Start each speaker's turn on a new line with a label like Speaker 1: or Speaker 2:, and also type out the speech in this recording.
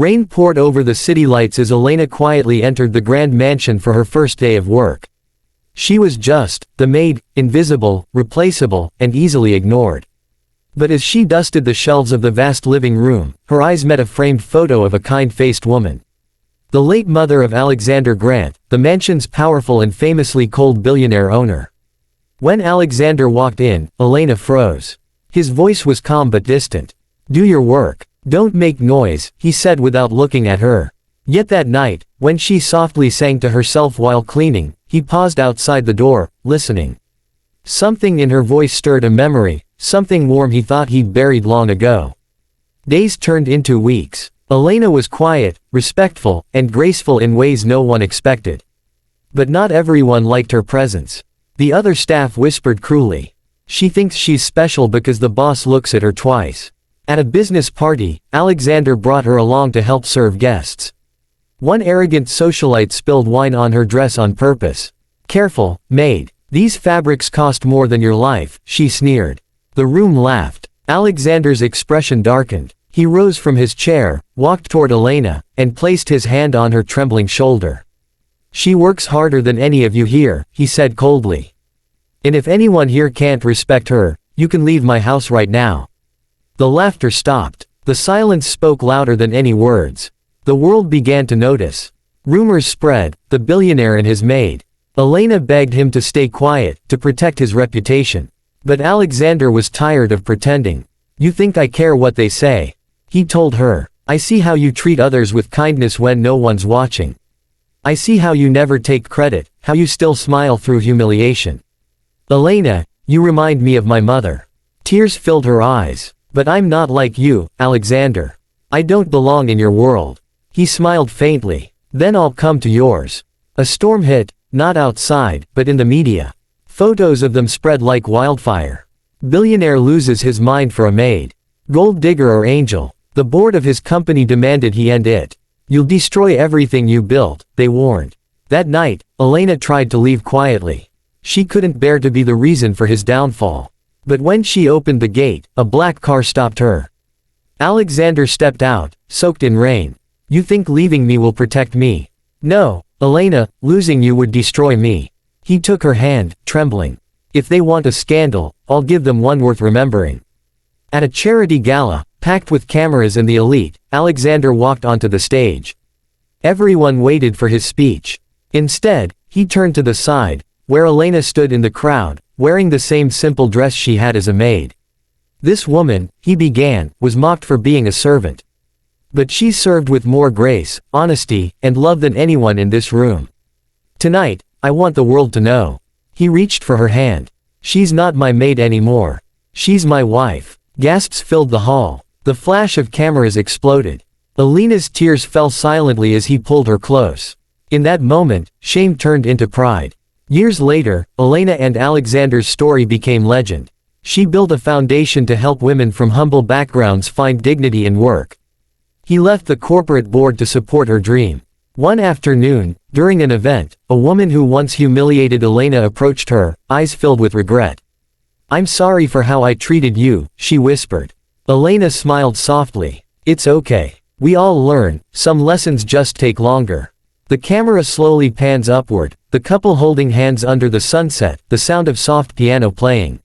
Speaker 1: Rain poured over the city lights as Elena quietly entered the grand mansion for her first day of work. She was just the maid, invisible, replaceable, and easily ignored. But as she dusted the shelves of the vast living room, her eyes met a framed photo of a kind-faced woman. The late mother of Alexander Grant, the mansion's powerful and famously cold billionaire owner. When Alexander walked in, Elena froze. His voice was calm but distant. "Do your work. Don't make noise," he said without looking at her. Yet that night, when she softly sang to herself while cleaning, he paused outside the door, listening. Something in her voice stirred a memory, something warm he thought he'd buried long ago. Days turned into weeks. Elena was quiet, respectful, and graceful in ways no one expected. But not everyone liked her presence. The other staff whispered cruelly. "She thinks she's special because the boss looks at her twice." At a business party, Alexander brought her along to help serve guests. One arrogant socialite spilled wine on her dress on purpose. "Careful, maid. These fabrics cost more than your life," she sneered. The room laughed. Alexander's expression darkened. He rose from his chair, walked toward Elena, and placed his hand on her trembling shoulder. "She works harder than any of you here," he said coldly. "And if anyone here can't respect her, you can leave my house right now." The laughter stopped. The silence spoke louder than any words. The world began to notice. Rumors spread, the billionaire and his maid. Elena begged him to stay quiet, to protect his reputation. But Alexander was tired of pretending. "You think I care what they say," he told her. "I see how you treat others with kindness when no one's watching. I see how you never take credit, how you still smile through humiliation. Elena, you remind me of my mother." Tears filled her eyes. "But I'm not like you, Alexander. I don't belong in your world." He smiled faintly. "Then I'll come to yours." A storm hit, not outside, but in the media. Photos of them spread like wildfire. Billionaire loses his mind for a maid. Gold digger or angel. The board of his company demanded he end it. "You'll destroy everything you built," they warned. That night, Elena tried to leave quietly. She couldn't bear to be the reason for his downfall. But when she opened the gate, a black car stopped her. Alexander stepped out, soaked in rain. "You think leaving me will protect me?" "No, Elena, losing you would destroy me." He took her hand, trembling. "If they want a scandal, I'll give them one worth remembering." At a charity gala, packed with cameras and the elite, Alexander walked onto the stage. Everyone waited for his speech. Instead, he turned to the side, where Elena stood in the crowd, wearing the same simple dress she had as a maid. "This woman," he began, "was mocked for being a servant. But she served with more grace, honesty, and love than anyone in this room. Tonight, I want the world to know." He reached for her hand. "She's not my maid anymore. She's my wife." Gasps filled the hall. The flash of cameras exploded. Elena's tears fell silently as he pulled her close. In that moment, shame turned into pride. Years later, Elena and Alexander's story became legend. She built a foundation to help women from humble backgrounds find dignity in work. He left the corporate board to support her dream. One afternoon, during an event, a woman who once humiliated Elena approached her, eyes filled with regret. "I'm sorry for how I treated you," she whispered. Elena smiled softly. "It's okay. We all learn, some lessons just take longer." The camera slowly pans upward, the couple holding hands under the sunset, the sound of soft piano playing.